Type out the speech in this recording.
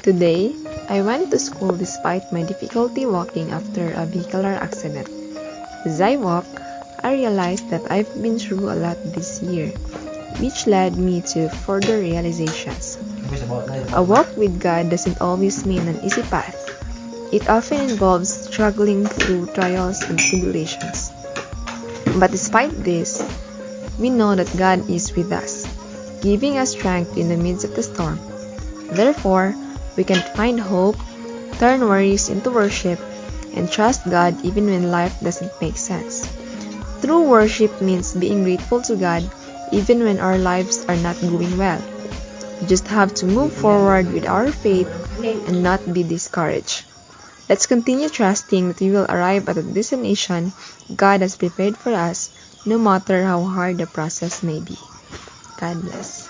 Today, I went to school despite my difficulty walking after a vehicular accident. As I walk, I realized that I've been through a lot this year, which led me to further realizations. A walk with God doesn't always mean an easy path. It often involves struggling through trials and tribulations. But despite this, we know that God is with us, giving us strength in the midst of the storm. Therefore, we can find hope, turn worries into worship, and trust God even when life doesn't make sense. True worship means being grateful to God even when our lives are not going well. We just have to move forward with our faith and not be discouraged. Let's continue trusting that we will arrive at the destination God has prepared for us, no matter how hard the process may be. God bless.